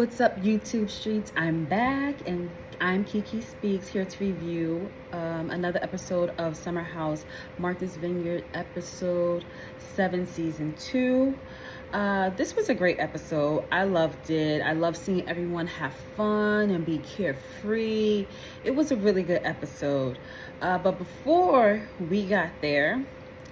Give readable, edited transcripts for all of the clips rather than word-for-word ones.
What's up, YouTube streets? I'm back, and I'm Kiki Speaks, here to review another episode of Summer House Martha's Vineyard, episode 7, season 2. This was a great episode. I loved it. I love seeing everyone have fun and be carefree. It was a really good episode. But before we got there,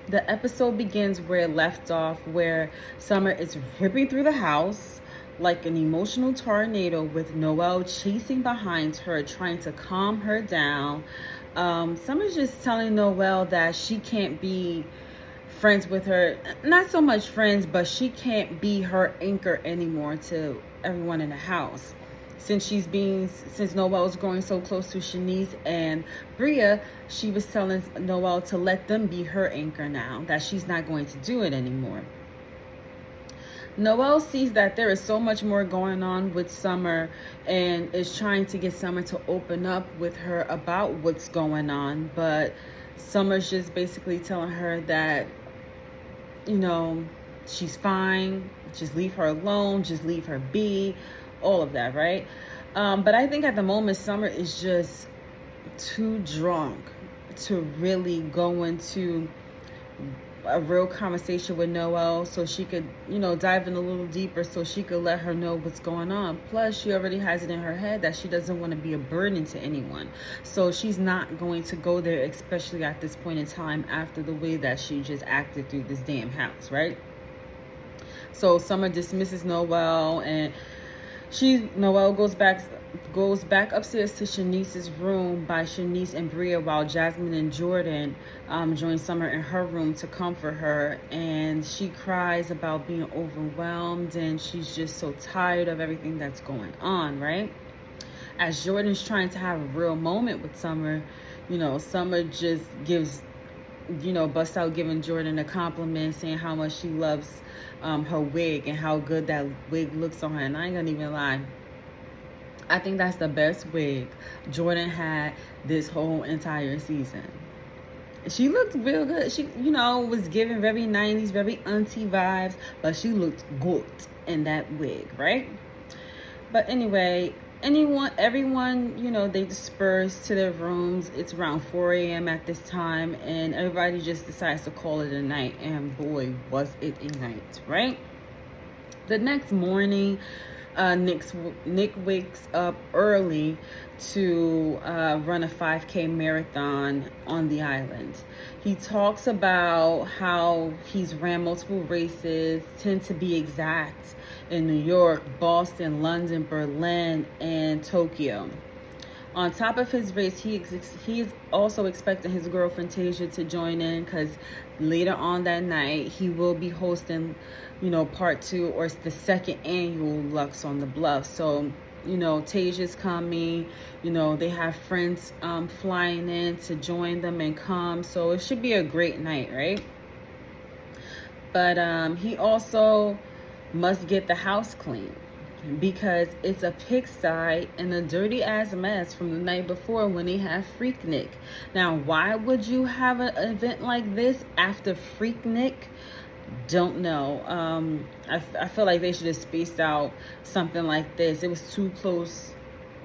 the episode begins where it left off, where Summer is ripping through the house like an emotional tornado, with Noelle chasing behind her, trying to calm her down. Summer's just telling Noelle that she can't be friends with her. Not so much friends, but she can't be her anchor anymore to everyone in the house. Since Noelle was growing so close to Shanice and Bria, she was telling Noelle to let them be her anchor now, that she's not going to do it anymore. Noelle sees that there is so much more going on with Summer and is trying to get Summer to open up with her about what's going on. But Summer's just basically telling her that, she's fine. Just leave her alone. Just leave her be. All of that, right? But I think at the moment, Summer is just too drunk to really go into a real conversation with Noelle, so she could, dive in a little deeper, so she could let her know what's going on. Plus, she already has it in her head that she doesn't want to be a burden to anyone. So she's not going to go there, especially at this point in time, after the way that she just acted through this damn house, right? So Summer dismisses Noelle, and Noelle goes back upstairs to Shanice's room by Shanice and Bria, while Jasmine and Jordan join Summer in her room to comfort her. And she cries about being overwhelmed, and she's just so tired of everything that's going on, right? As Jordan's trying to have a real moment with Summer, Summer just busts out giving Jordan a compliment, saying how much she loves her wig and how good that wig looks on her. And I ain't gonna even lie, I think that's the best wig Jordan had this whole entire season. She looked real good. She, was giving very 90s, very auntie vibes, but she looked good in that wig, right? But anyway, everyone, they disperse to their rooms. It's around 4 a.m. at this time, and everybody just decides to call it a night. And boy, was it a night, right? The next morning, Nick wakes up early to run a 5K marathon on the island. He talks about how he's ran multiple races, 10 to be exact, in New York, Boston, London, Berlin, and Tokyo. On top of his race, he is also expecting his girlfriend Tasia to join in, because later on that night he will be hosting, part 2 or the second annual Lux on the Bluff. So, Tasia's coming. They have friends flying in to join them and come. So it should be a great night, right? But he also must get the house clean, because it's a pigsty and a dirty ass mess from the night before when they had Freak Nick. Now, why would you have an event like this after Freak Nick? Don't know. I feel like they should have spaced out something like this. It was too close.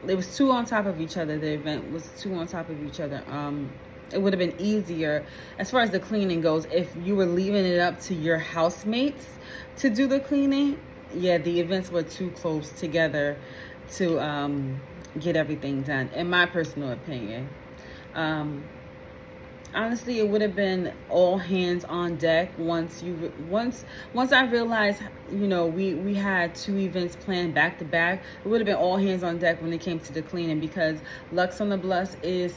It was too on top of each other. The event was too on top of each other. It would have been easier as far as the cleaning goes if you were leaving it up to your housemates to do the cleaning. Yeah, the events were too close together to get everything done, in my personal opinion. Honestly, it would have been all hands on deck once I realized, we had 2 events planned back to back. It would have been all hands on deck when it came to the cleaning, because Lux on the Bluff is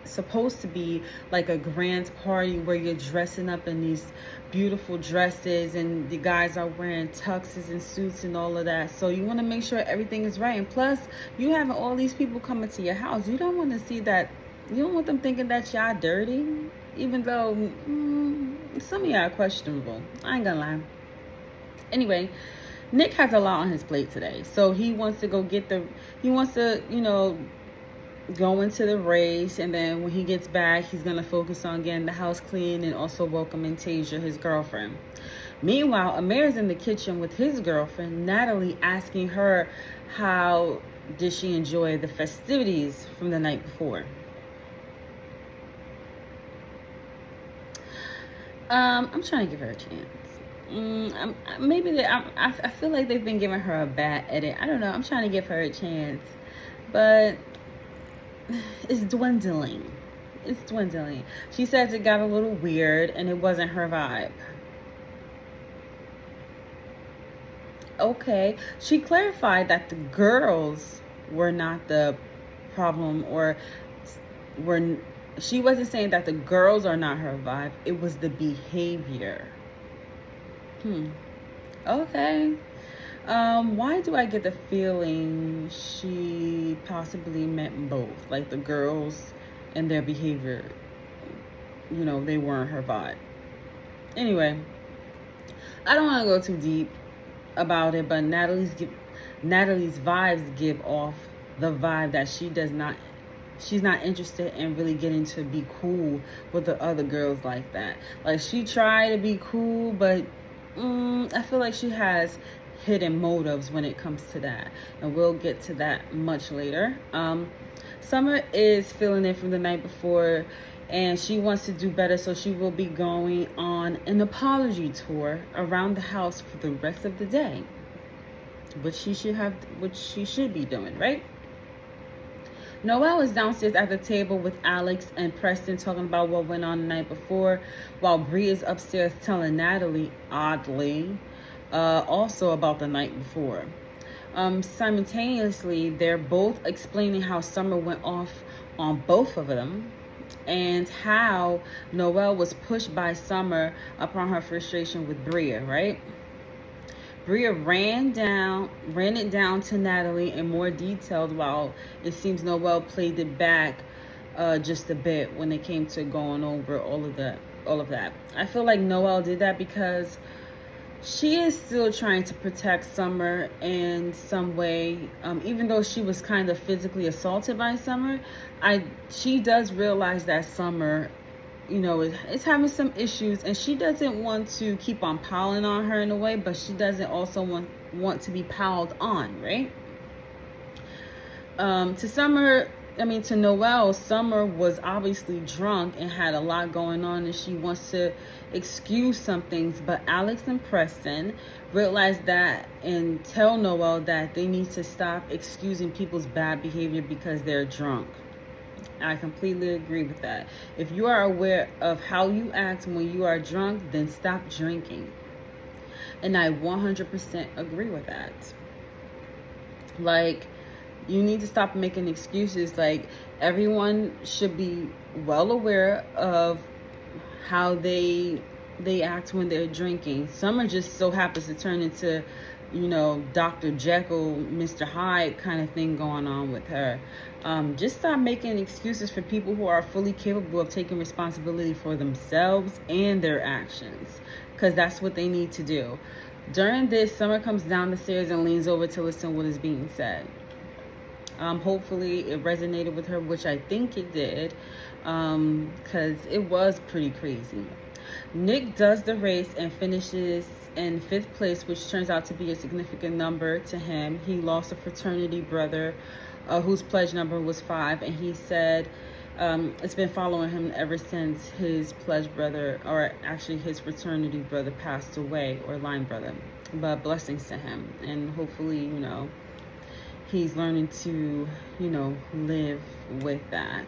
supposed to be like a grand party where you're dressing up in these beautiful dresses and the guys are wearing tuxes and suits and all of that. So you want to make sure everything is right. And plus, you have all these people coming to your house. You don't want to see that. You don't want them thinking that y'all dirty, even though some of y'all are questionable. I ain't gonna lie. Anyway, Nick has a lot on his plate today, so he wants to going to the race, and then when he gets back, he's going to focus on getting the house clean and also welcoming Tasia, his girlfriend. Meanwhile, Amir's in the kitchen with his girlfriend, Natalie, asking her how did she enjoy the festivities from the night before. I'm trying to give her a chance. I feel like they've been giving her a bad edit. I don't know. I'm trying to give her a chance, but it's dwindling. It's dwindling. She says it got a little weird and it wasn't her vibe. Okay. She clarified that the girls were not the problem, or were she wasn't saying that the girls are not her vibe. It was the behavior. Okay. Why do I get the feeling she possibly meant both? Like the girls and their behavior, they weren't her vibe. Anyway, I don't want to go too deep about it, but Natalie's vibes give off the vibe that she's not interested in really getting to be cool with the other girls like that. Like, she tried to be cool, but I feel like she has hidden motives when it comes to that, and we'll get to that much later. Summer is feeling it from the night before, and she wants to do better, so she will be going on an apology tour around the house for the rest of the day, which she should be doing, right? Noelle is downstairs at the table with Alex and Preston, talking about what went on the night before, while Bree is upstairs telling Natalie, oddly, also about the night before. Simultaneously, they're both explaining how Summer went off on both of them, and how Noelle was pushed by Summer upon her frustration with Bria, right? Bria ran it down to Natalie in more detail, while it seems Noelle played it back just a bit when it came to going over all of that. I feel like Noelle did that because she is still trying to protect Summer in some way, even though she was kind of physically assaulted by Summer. She does realize that Summer, is having some issues, and she doesn't want to keep on piling on her in a way, but she doesn't also want to be piled on, right? To Noelle, Summer was obviously drunk and had a lot going on, and she wants to excuse some things, but Alex and Preston realize that and tell Noelle that they need to stop excusing people's bad behavior because they're drunk. I completely agree with that. If you are aware of how you act when you are drunk, then stop drinking. And I 100% agree with that. Like, you need to stop making excuses. Like, everyone should be well aware of how they act when they're drinking. Summer just so happens to turn into, Dr. Jekyll, Mr. Hyde kind of thing going on with her. Just stop making excuses for people who are fully capable of taking responsibility for themselves and their actions, because that's what they need to do. During this, Summer comes down the stairs and leans over to listen what is being said. Hopefully it resonated with her, which I think it did, because it was pretty crazy. Nick does the race and finishes in 5th place, which turns out to be a significant number to him. He lost a fraternity brother whose pledge number was 5, and he said it's been following him ever since his pledge brother, or actually his fraternity brother, passed away, or line brother. But blessings to him, and hopefully, he's learning to, live with that.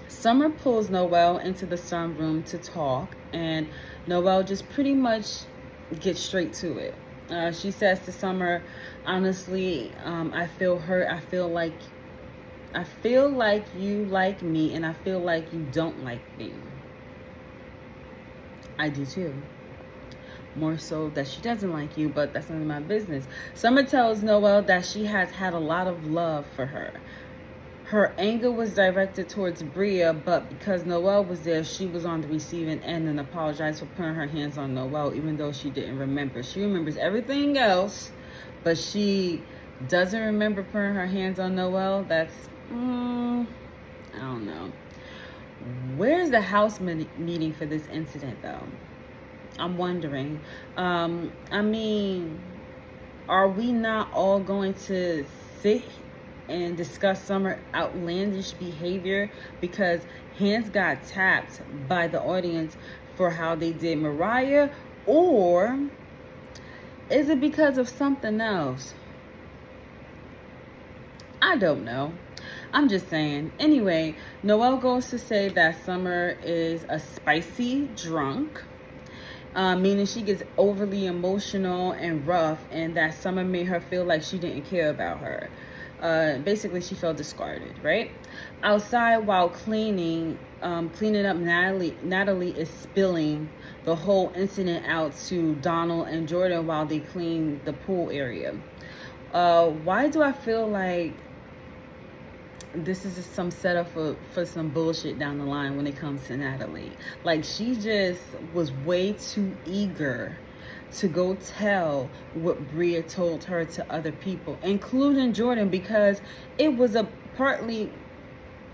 Summer pulls Noelle into the sunroom to talk, and Noelle just pretty much gets straight to it. She says to Summer, honestly, I feel hurt. I feel like you like me, and I feel like you don't like me. I do too. More so that she doesn't like you, but that's none of my business. Summer tells Noelle that she has had a lot of love for her. Her anger was directed towards Bria, but because Noelle was there, she was on the receiving end and apologized for putting her hands on Noelle, even though she didn't remember. She remembers everything else, but she doesn't remember putting her hands on Noel. That's, I don't know. Where's the house meeting for this incident, though? I'm wondering. I mean, are we not all going to sit and discuss Summer outlandish behavior because hands got tapped by the audience for how they did Mariah? Or is it because of something else? I don't know. I'm just saying. Anyway, Noel goes to say that Summer is a spicy drunk, meaning she gets overly emotional and rough, and that Summer made her feel like she didn't care about her. Basically, she felt discarded, right? Outside while cleaning up, Natalie is spilling the whole incident out to Donald and Jordan while they clean the pool area. Why do I feel like this is some setup for some bullshit down the line when it comes to Natalie? Like, she just was way too eager to go tell what Bria told her to other people, including Jordan, because it was partly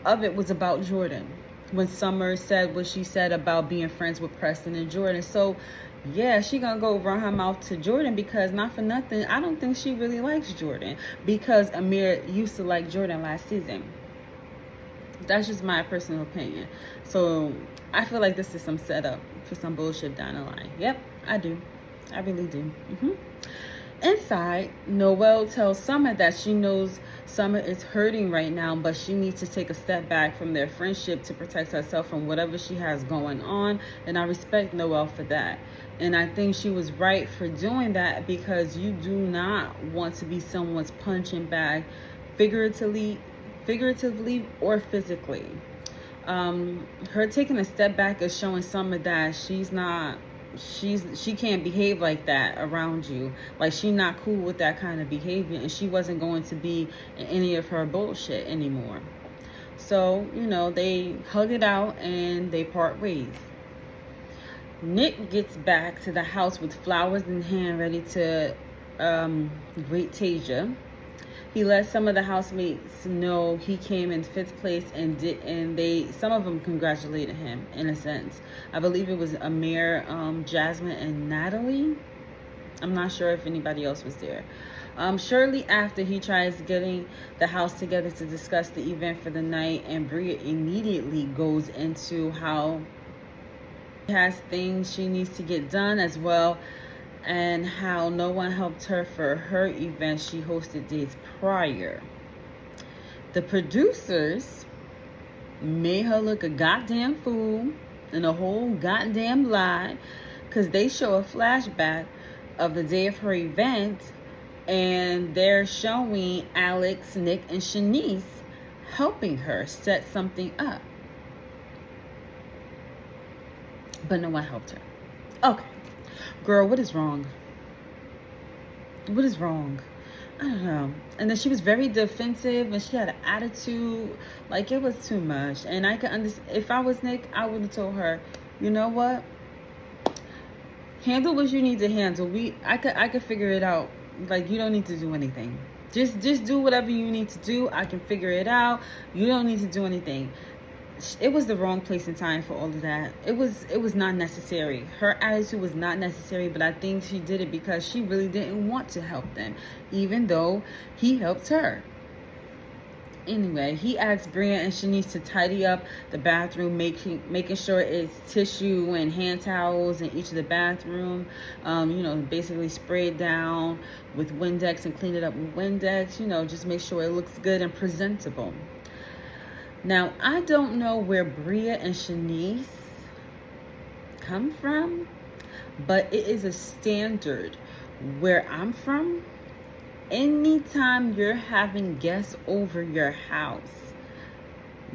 of it was about Jordan when Summer said what she said about being friends with Preston and Jordan. So yeah, she gonna go run her mouth to Jordan because, not for nothing, I don't think she really likes Jordan, because Amir used to like Jordan last season. That's just my personal opinion. So I feel like this is some setup for some bullshit down the line. Yep, I do. I really do. Inside, Noel tells Summer that she knows Summer is hurting right now, but she needs to take a step back from their friendship to protect herself from whatever she has going on. And I respect Noel for that. And I think she was right for doing that, because you do not want to be someone's punching bag, figuratively or physically. Her taking a step back is showing Summer that she can't behave like that around you. Like, she's not cool with that kind of behavior, and she wasn't going to be in any of her bullshit anymore. So, they hug it out and they part ways. Nick gets back to the house with flowers in hand, ready to greet Tasia. He let some of the housemates know he came in 5th place, and some of them congratulated him in a sense. I believe it was Amir, Jasmine, and Natalie. I'm not sure if anybody else was there. Shortly after, he tries getting the house together to discuss the event for the night, and Bria immediately goes into how she has things she needs to get done as well, and how no one helped her for her event she hosted days prior. The producers made her look a goddamn fool and a whole goddamn lie, because they show a flashback of the day of her event, and they're showing Alex, Nick, and Shanice helping her set something up. But no one helped her. Okay. Girl, what is wrong? What is wrong? I don't know. And then she was very defensive, and she had an attitude. Like, it was too much. And I could understand. If I was Nick, I would have told her, you know what? Handle what you need to handle. I could figure it out. Like, you don't need to do anything. Just do whatever you need to do. I can figure it out. You don't need to do anything. It was the wrong place and time for all of that. It was not necessary. Her attitude was not necessary, but I think she did it because she really didn't want to help them, even though he helped her. Anyway, he asked Bria and Shanice to tidy up the bathroom, making sure it's tissue and hand towels in each of the bathroom. Basically spray it down with Windex and clean it up with Windex. Just make sure it looks good and presentable. Now, I don't know where Bria and Shanice come from, but it is a standard where I'm from. Anytime you're having guests over your house,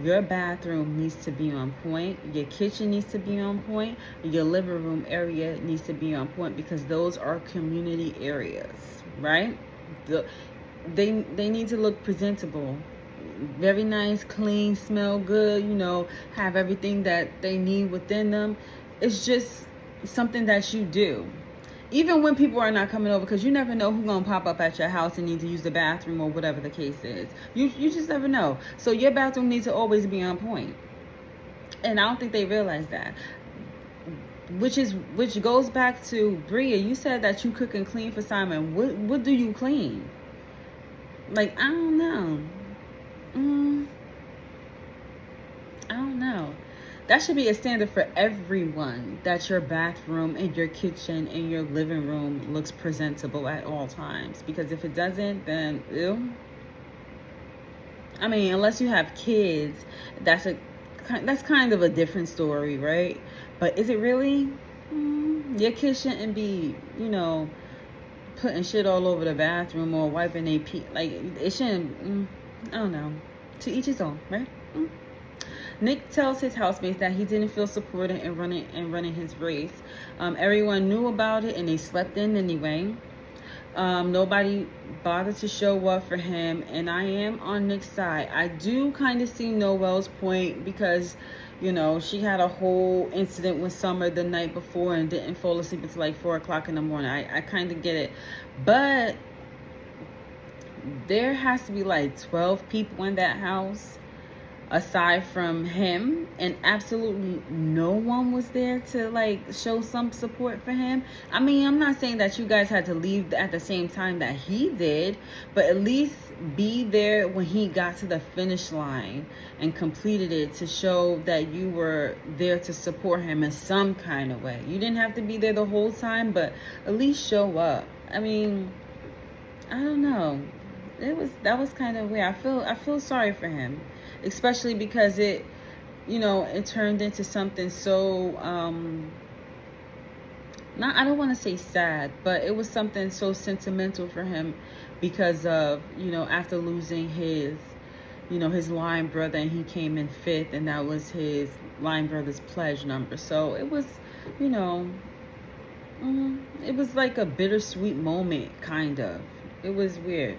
your bathroom needs to be on point. Your kitchen needs to be on point. Your living room area needs to be on point, because those are community areas, right? They need to look presentable. Very nice, clean, smell good, have everything that they need within them. It's just something that you do. Even when people are not coming over, because you never know who's gonna pop up at your house and need to use the bathroom or whatever the case is. You just never know. So your bathroom needs to always be on point. And I don't think they realize that. Which goes back to Bria. You said that you cook and clean for Simon. What do you clean? Like, I don't know. I don't know. That should be a standard for everyone, that your bathroom and your kitchen and your living room looks presentable at all times. Because if it doesn't, then ew. I mean, unless you have kids, that's kind of a different story, right? But is it really? Your kids shouldn't be, putting shit all over the bathroom or wiping their pee. Like, it shouldn't. I don't know. To each his own, right? Nick tells his housemates that he didn't feel supported in running his race. Everyone knew about it and they slept in anyway. Nobody bothered to show up for him, and I am on Nick's side. I do kind of see Noelle's point because, she had a whole incident with Summer the night before and didn't fall asleep until like 4 o'clock in the morning. I kind of get it. But there has to be like 12 people in that house aside from him, and absolutely no one was there to like show some support for him. I mean, I'm not saying that you guys had to leave at the same time that he did, but at least be there when he got to the finish line and completed it, to show that you were there to support him in some kind of way. You didn't have to be there the whole time, but at least show up. I mean, I don't know. That was kind of weird. I feel sorry for him, especially because it turned into something so I don't want to say sad, but it was something so sentimental for him because of, after losing his line brother, and he came in 5th, and that was his line brother's pledge number. So it was, it was like a bittersweet moment, kind of. It was weird.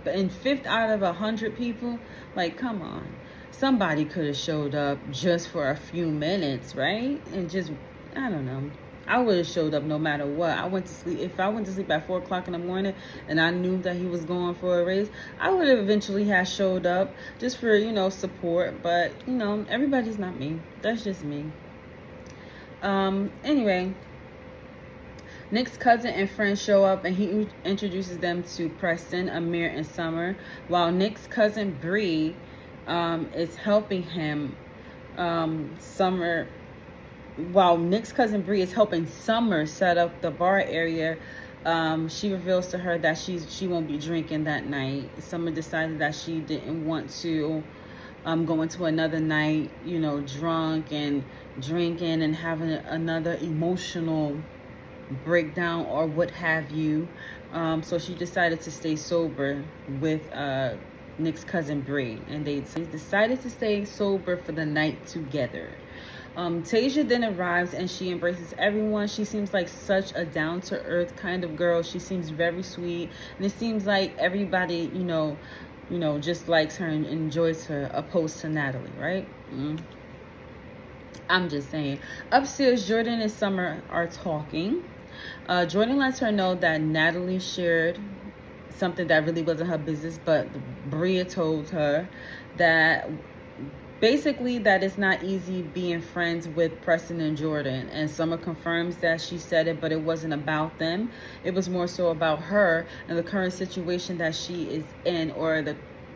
And 5th out of 100 people, like, come on. Somebody could have showed up just for a few minutes, right? And just, I don't know. I would have showed up no matter what. I went to sleep. If I went to sleep at 4 o'clock in the morning and I knew that he was going for a race, I would have eventually showed up just for, support. But, everybody's not me. That's just me. Anyway, Nick's cousin and friends show up, and he introduces them to Preston, Amir, and Summer, while Nick's cousin Bree is helping him. While Nick's cousin Bree is helping Summer set up the bar area, she reveals to her that she won't be drinking that night. Summer decided that she didn't want to go into another night, drunk and drinking and having another emotional breakdown or what have you. So she decided to stay sober with Nick's cousin Bree, and they decided to stay sober for the night together. Tasia then arrives, and she embraces everyone. She seems like such a down-to-earth kind of girl. She seems very sweet, and it seems like everybody, just likes her and enjoys her, opposed to Natalie, right? I'm just saying. Upstairs, Jordan and Summer are talking. Jordan lets her know that Natalie shared something that really wasn't her business, but Bria told her that basically that it's not easy being friends with Preston and Jordan. And Summer confirms that she said it, but it wasn't about them. It was more so about her and the current situation that she is in, or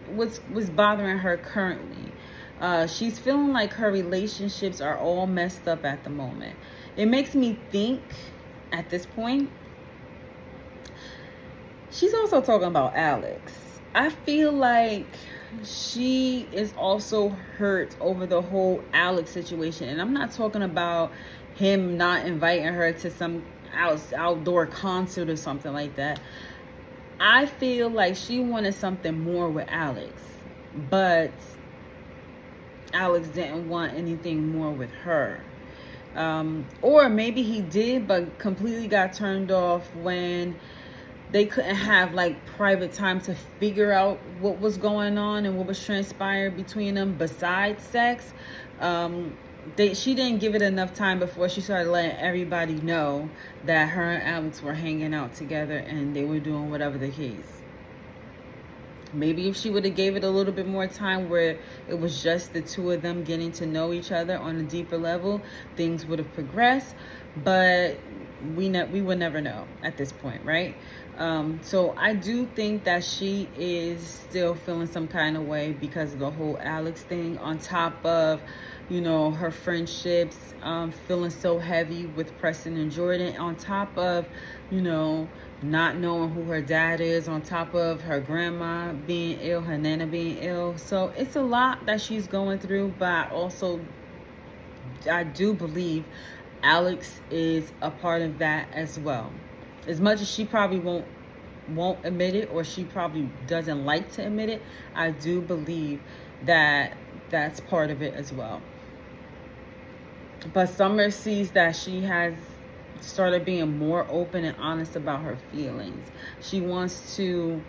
what's bothering her currently. She's feeling like her relationships are all messed up at the moment. It makes me think at this point, she's also talking about Alex. I feel like she is also hurt over the whole Alex situation. And I'm not talking about him not inviting her to some outdoor concert or something like that. I feel like she wanted something more with Alex, but Alex didn't want anything more with her. Or maybe he did, but completely got turned off when they couldn't have like private time to figure out what was going on and what was transpired between them besides sex. she didn't give it enough time before she started letting everybody know that her and Alex were hanging out together and they were doing whatever the case. Maybe if she would have gave it a little bit more time where it was just the two of them getting to know each other on a deeper level, things would have progressed. But we would never know at this point, right? So I do think that she is still feeling some kind of way because of the whole Alex thing, on top of, her friendships feeling so heavy with Preston and Jordan, on top of, not knowing who her dad is, on top of her grandma being ill, her nana being ill. So it's a lot that she's going through, but also I do believe Alex is a part of that as well. As much as she probably won't admit it, or she probably doesn't like to admit it, I do believe that that's part of it as well. But Summer sees that she has started being more open and honest about her feelings. She wants to,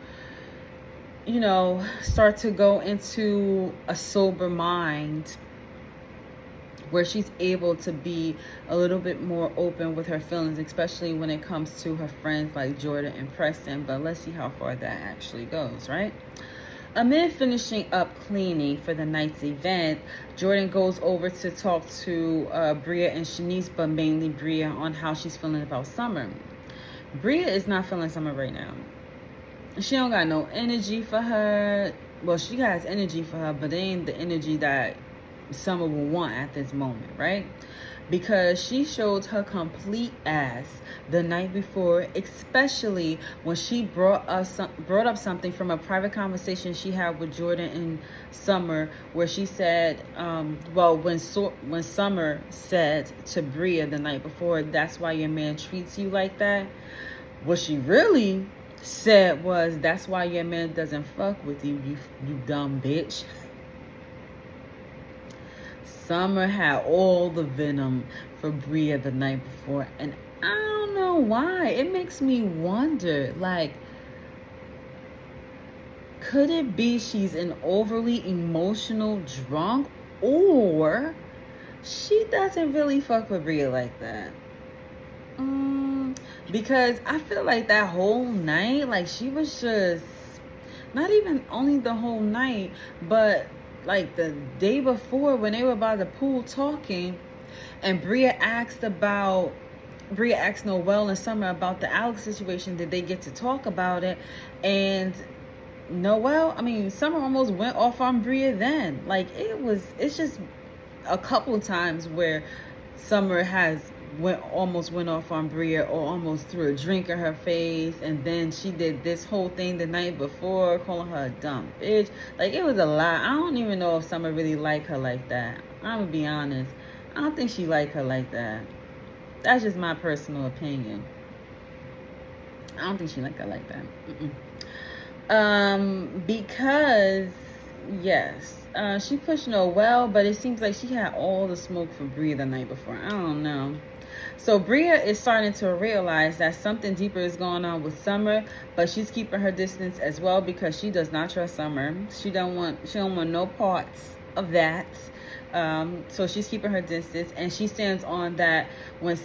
start to go into a sober mind where she's able to be a little bit more open with her feelings, especially when it comes to her friends like Jordan and Preston. But let's see how far that actually goes, right? Amid finishing up cleaning for the night's event, Jordan goes over to talk to Bria and Shanice, but mainly Bria, on how she's feeling about Summer. Bria is not feeling Summer right now. She don't got no energy for her. Well, she has energy for her, but it ain't the energy that Summer will want at this moment, right? Because she showed her complete ass the night before, especially when she brought up something from a private conversation she had with Jordan and Summer, where she said, when Summer said to Bria the night before, "That's why your man treats you like that," what she really said was, "That's why your man doesn't fuck with you, you dumb bitch." Summer had all the venom for Bria the night before, and I don't know why. It makes me wonder, like, could it be she's an overly emotional drunk, or she doesn't really fuck with Bria like that? Because I feel like that whole night, like, she was just, not even only the whole night, but like the day before when they were by the pool talking, and Bria asked Noel and Summer about the Alex situation. Did they get to talk about it? And Summer almost went off on Bria then. Like, it's just a couple times where Summer almost went off on Bria, or almost threw a drink in her face, and then she did this whole thing the night before, calling her a dumb bitch. Like, it was a lot. I don't even know if Summer really liked her like that. I'm gonna be honest. I don't think she liked her like that. That's just my personal opinion. I don't think she liked her like that. Because yes, she pushed Noel, but it seems like she had all the smoke for Bria the night before. I don't know. So Bria is starting to realize that something deeper is going on with Summer, but she's keeping her distance as well because she does not trust Summer. She don't want no parts of that. So she's keeping her distance, and she stands on that when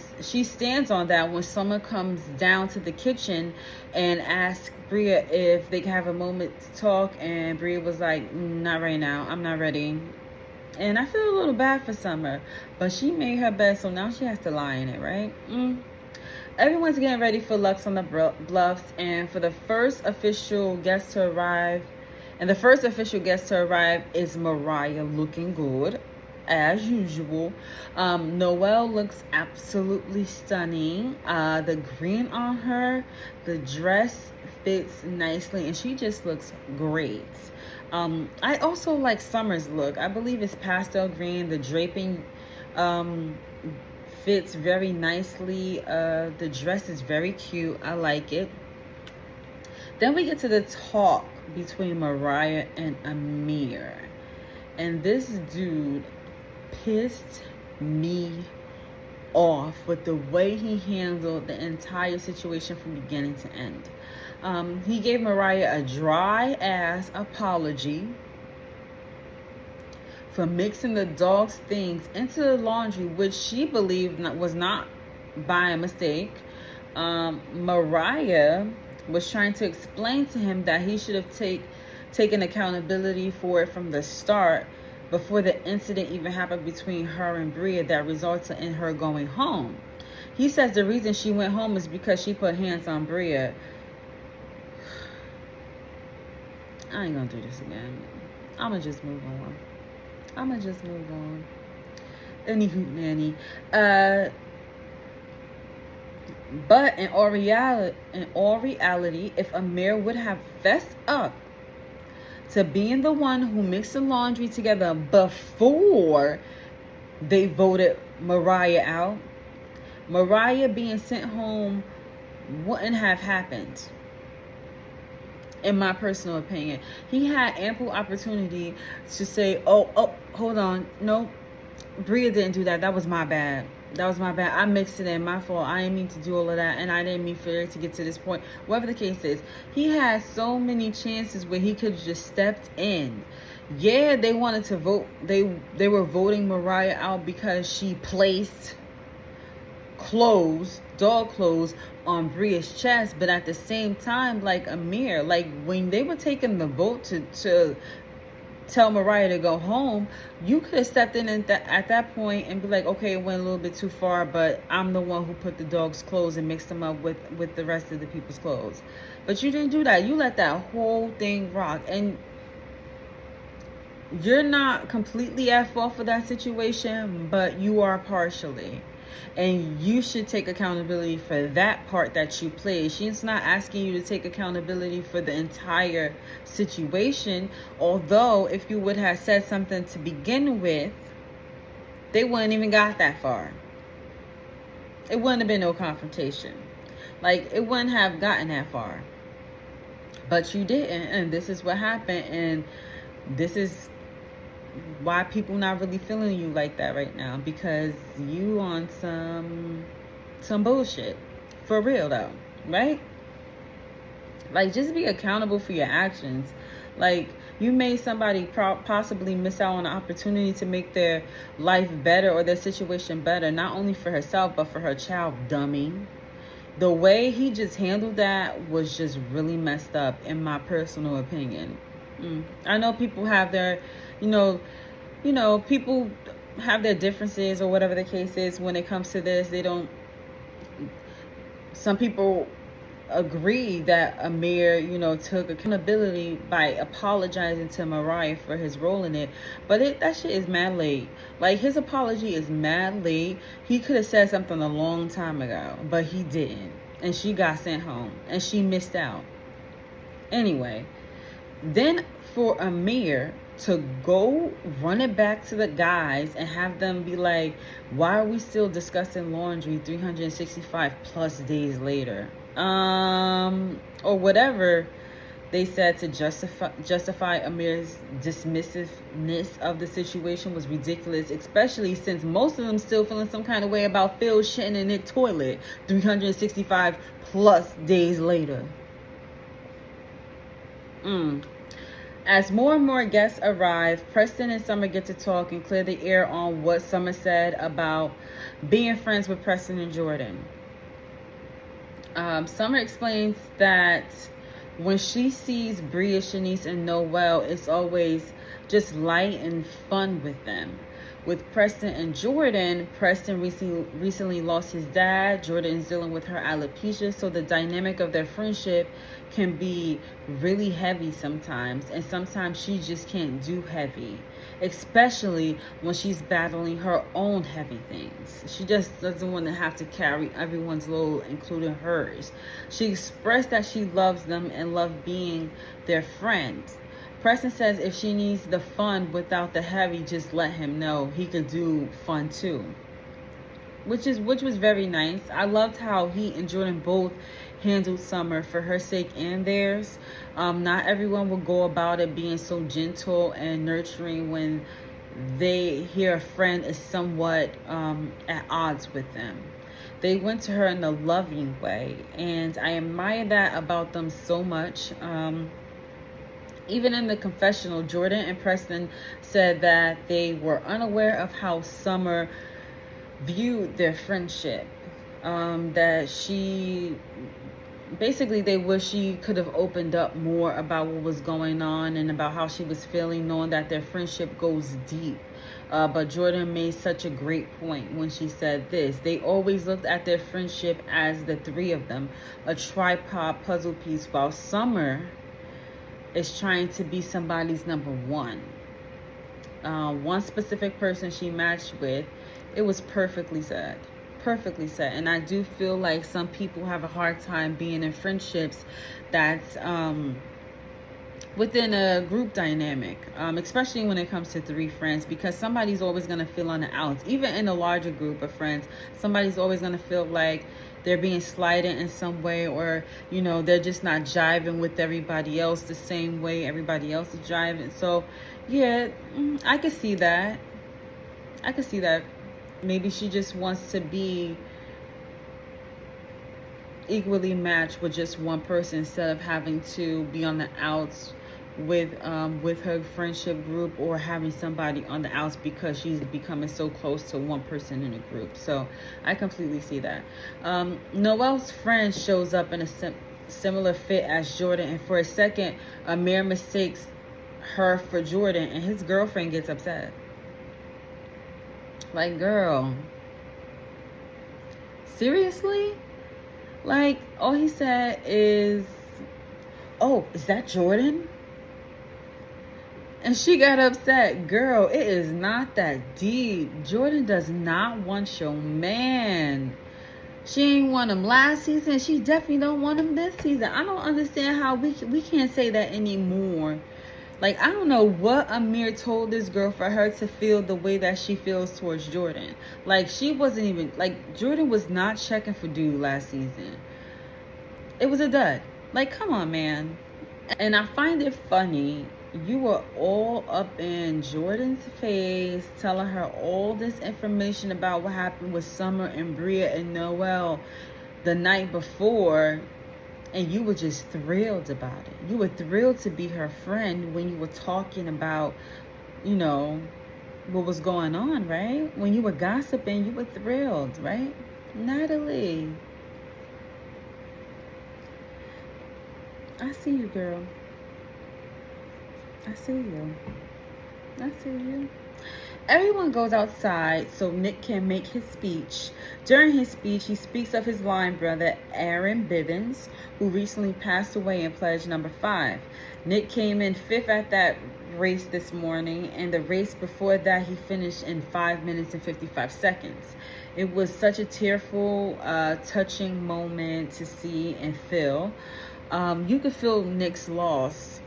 Summer comes down to the kitchen and asks Bria if they can have a moment to talk, and Bria was like, "Not right now. I'm not ready." And I feel a little bad for Summer, but she made her bed, so now she has to lie in it, right? Everyone's getting ready for Lux on the Bluffs, and for the first official guest to arrive, is Mariah, looking good as usual. Noelle looks absolutely stunning. The green on her, the dress fits nicely, and she just looks great. I also like Summer's look. I believe it's pastel green. The draping fits very nicely. The dress is very cute. I like it. Then we get to the talk between Mariah and Amir. And this dude pissed me off with the way he handled the entire situation from beginning to end. He gave Mariah a dry ass apology for mixing the dog's things into the laundry, which she believed was not by a mistake. Mariah was trying to explain to him that he should have taken accountability for it from the start, before the incident even happened between her and Bria that resulted in her going home. He says the reason she went home is because she put hands on Bria. I ain't gonna do this again. I'ma just move on. Anywho, nanny. But in all reality, if Amir would have fessed up to being the one who mixed the laundry together before they voted Mariah out, Mariah being sent home wouldn't have happened. In my personal opinion, he had ample opportunity to say, oh, hold on. No, Bria didn't do that. That was my bad. I mixed it in. My fault. I didn't mean to do all of that. And I didn't mean for it to get to this point. Whatever the case is, he had so many chances where he could have just stepped in. Yeah, they wanted to vote. They were voting Mariah out because she placed dog clothes on Bria's chest. But at the same time, like Amir, like when they were taking the vote to tell Mariah to go home, you could have stepped in at that point and be like, okay, it went a little bit too far, but I'm the one who put the dog's clothes and mixed them up with the rest of the people's clothes. But you didn't do that. You let that whole thing rock. And you're not completely at fault for that situation, but you are partially. And you should take accountability for that part that you played. She's not asking you to take accountability for the entire situation. Although, if you would have said something to begin with, they wouldn't even got that far. It wouldn't have been no confrontation. Like, it wouldn't have gotten that far. But you didn't. And this is what happened. And this is why people not really feeling you like that right now, because you on some bullshit. For real though, right? Like, just be accountable for your actions. Like, you made somebody possibly miss out on an opportunity to make their life better or their situation better, not only for herself but for her child, dummy. The way he just handled that was just really messed up, in my personal opinion. I know people have their, people have their differences or whatever the case is when it comes to this. Some people agree that Amir, took accountability by apologizing to Mariah for his role in it. But that shit is mad late. Like, his apology is mad late. He could have said something a long time ago, but he didn't. And she got sent home and she missed out. Anyway, then for Amir to go run it back to the guys and have them be like, why are we still discussing laundry 365 plus days later? Or whatever they said to justify Amir's dismissiveness of the situation was ridiculous, especially since most of them still feeling some kind of way about Phil shitting in their toilet 365 plus days later. As more and more guests arrive, Preston and Summer get to talk and clear the air on what Summer said about being friends with Preston and Jordan. Summer explains that when she sees Bria, Shanice, and Noel, it's always just light and fun with them. With Preston and Jordan, Preston recently lost his dad. Jordan is dealing with her alopecia, so the dynamic of their friendship can be really heavy sometimes, and sometimes she just can't do heavy, especially when she's battling her own heavy things. She just doesn't want to have to carry everyone's load, including hers. She expressed that she loves them and loves being their friend. Preston says if she needs the fun without the heavy, just let him know. He could do fun too. Which was very nice. I loved how he and Jordan both handled Summer for her sake and theirs. Not everyone will go about it being so gentle and nurturing when they hear a friend is somewhat at odds with them. They went to her in a loving way, and I admire that about them so much. Even in the confessional, Jordan and Preston said that they were unaware of how Summer viewed their friendship. That she basically, they wish she could have opened up more about what was going on and about how she was feeling, knowing that their friendship goes deep. But Jordan made such a great point when she said this. They always looked at their friendship as the three of them, a tripod puzzle piece, while Summer is trying to be somebody's number one. One specific person she matched with, it was perfectly said. Perfectly said. And I do feel like some people have a hard time being in friendships that's within a group dynamic, especially when it comes to three friends, because somebody's always going to feel on the outs. Even in a larger group of friends, somebody's always going to feel like they're being slighted in some way, or they're just not jiving with everybody else the same way everybody else is jiving. So yeah, I could see that. Maybe she just wants to be equally matched with just one person instead of having to be on the outs with her friendship group, or having somebody on the outs because she's becoming so close to one person in a group. So I completely see that. Noel's friend shows up in a similar fit as Jordan, and for a second Amir mistakes her for Jordan, and his girlfriend gets upset. Like, girl, seriously? Like, all he said is, "Oh, is that Jordan?" And she got upset. Girl, it is not that deep. Jordan does not want your man. She ain't want him last season. She definitely don't want him this season. I don't understand how we can't say that anymore. Like, I don't know what Amir told this girl for her to feel the way that she feels towards Jordan. Like, she wasn't even, like, Jordan was not checking for dude last season. It was a dud. Like, come on, man. And I find it funny. You were all up in Jordan's face, telling her all this information about what happened with Summer and Bria and Noel the night before, and you were just thrilled about it. You were thrilled to be her friend when you were talking about, what was going on, right? When you were gossiping, you were thrilled, right? Natalie, I see you, girl. I see you. Everyone goes outside so Nick can make his speech. During his speech, he speaks of his line brother, Aaron Bivens, who recently passed away in pledge number 5. Nick came in 5th at that race this morning, and the race before that he finished in 5 minutes and 55 seconds. It was such a tearful, touching moment to see and feel. You could feel Nick's loss.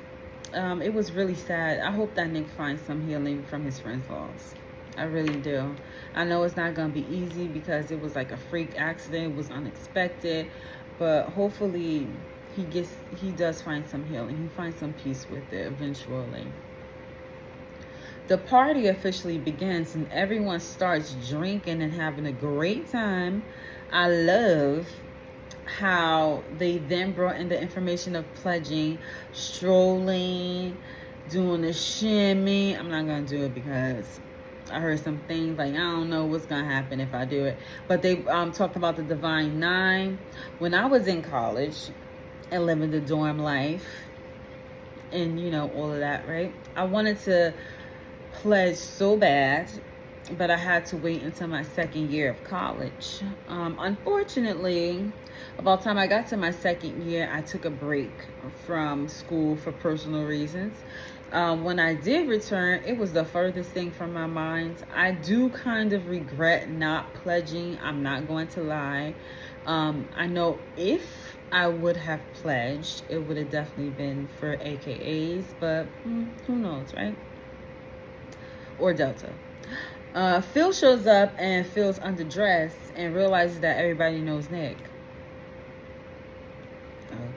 It was really sad. I hope that Nick finds some healing from his friend's loss. I really do. I know it's not going to be easy because it was like a freak accident. It was unexpected. But hopefully he does find some healing. He finds some peace with it eventually. The party officially begins and everyone starts drinking and having a great time. I love how they then brought in the information of pledging, strolling, doing the shimmy. I'm not going to do it because I heard some things like, I don't know what's going to happen if I do it. But they talked about the Divine 9. When I was in college and living the dorm life and, all of that, right? I wanted to pledge so bad, but I had to wait until my second year of college. Unfortunately, about the time I got to my second year, I took a break from school for personal reasons. When I did return, it was the furthest thing from my mind. I do kind of regret not pledging. I'm not going to lie. I know if I would have pledged, it would have definitely been for AKAs, but who knows, right? Or Delta. Phil shows up and feels underdressed and realizes that everybody knows Nick.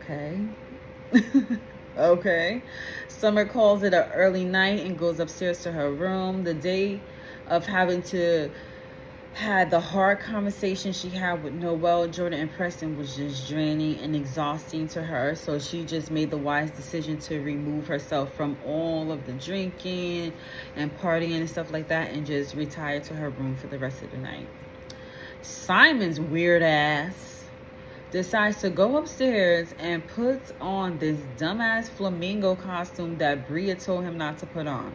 Okay. Okay. Summer calls it an early night and goes upstairs to her room. The day of having to had the hard conversation she had with Noel, Jordan, and Preston was just draining and exhausting to her. So she just made the wise decision to remove herself from all of the drinking and partying and stuff like that and just retire to her room for the rest of the night. Simon's weird ass decides to go upstairs and puts on this dumbass flamingo costume that Bria told him not to put on.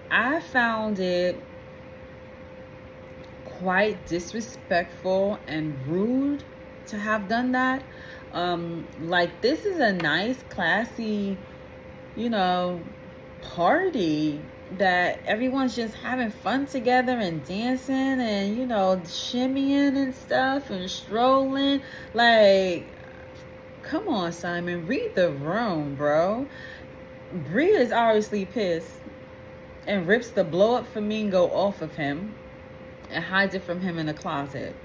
I found it quite disrespectful and rude to have done that. Like, this is a nice, classy, party that everyone's just having fun together and dancing and, shimmying and stuff and strolling. Like, come on, Simon, read the room, bro. Bria is obviously pissed and rips the blow-up flamingo off of him and hides it from him in the closet.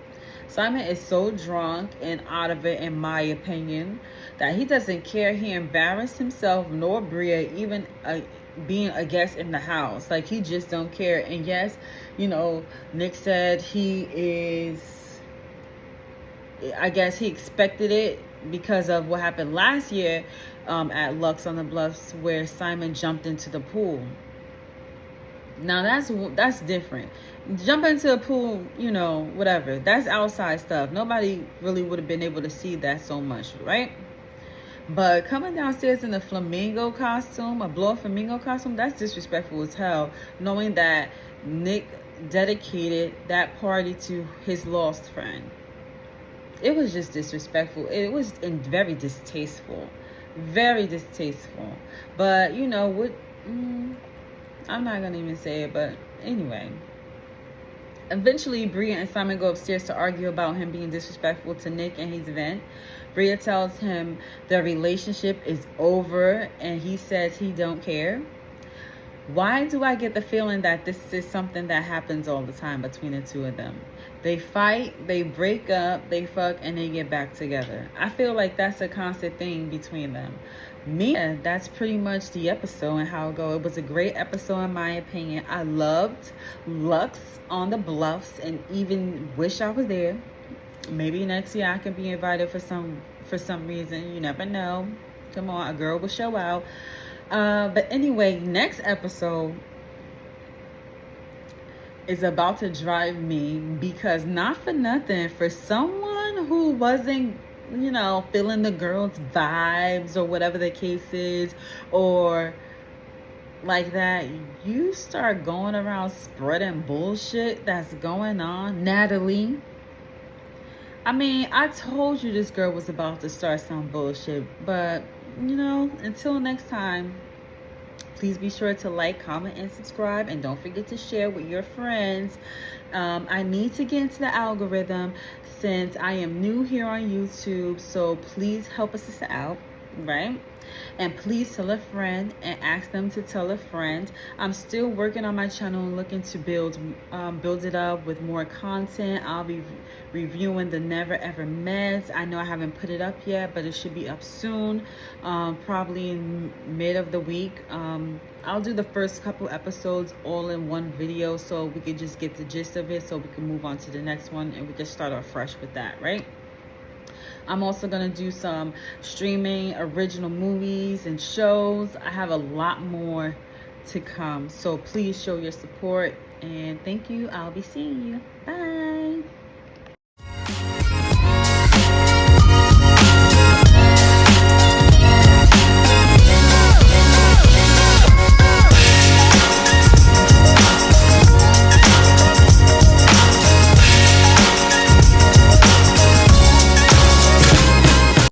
Simon is so drunk and out of it, in my opinion, that he doesn't care. He embarrassed himself nor Bria even being a guest in the house. Like, he just don't care. And yes, Nick said I guess he expected it because of what happened last year at Lux on the Bluffs, where Simon jumped into the pool. Now that's different. Jump into a pool, whatever. That's outside stuff. Nobody really would have been able to see that so much, right? But coming downstairs in a flamingo costume, a blow-up flamingo costume, that's disrespectful as hell, knowing that Nick dedicated that party to his lost friend. It was just disrespectful. It was very distasteful. Very distasteful. But, I'm not going to even say it, but anyway. Eventually, Bria and Simon go upstairs to argue about him being disrespectful to Nick and his event. Bria tells him their relationship is over, and he says he don't care. Why do I get the feeling that this is something that happens all the time between the two of them? They fight, they break up, they fuck, and they get back together. I feel like that's a constant thing between them. That's pretty much the episode and how it goes. It was a great episode in my opinion. I loved Lux on the Bluffs and even wish I was there. Maybe next year I can be invited for some reason. You never know. Come on, a girl will show out. But anyway, next episode is about to drive me, because not for nothing, for someone who wasn't feeling the girl's vibes or whatever the case is, or like that, you start going around spreading bullshit that's going on. Natalie, I mean, I told you this girl was about to start some bullshit, but until next time, please be sure to like, comment, and subscribe. And don't forget to share with your friends. I need to get into the algorithm since I am new here on YouTube. So please help us out, right? And please tell a friend and ask them to tell a friend. I'm still working on my channel and looking to build it up with more content. I'll be reviewing the Never Ever Meds. I know I haven't put it up yet, but it should be up soon, probably in mid of the week. I'll do the first couple episodes all in one video so we can just get the gist of it, so we can move on to the next one and we can start off fresh with that, right? I'm also going to do some streaming original movies and shows. I have a lot more to come. So please show your support. And thank you. I'll be seeing you. Bye.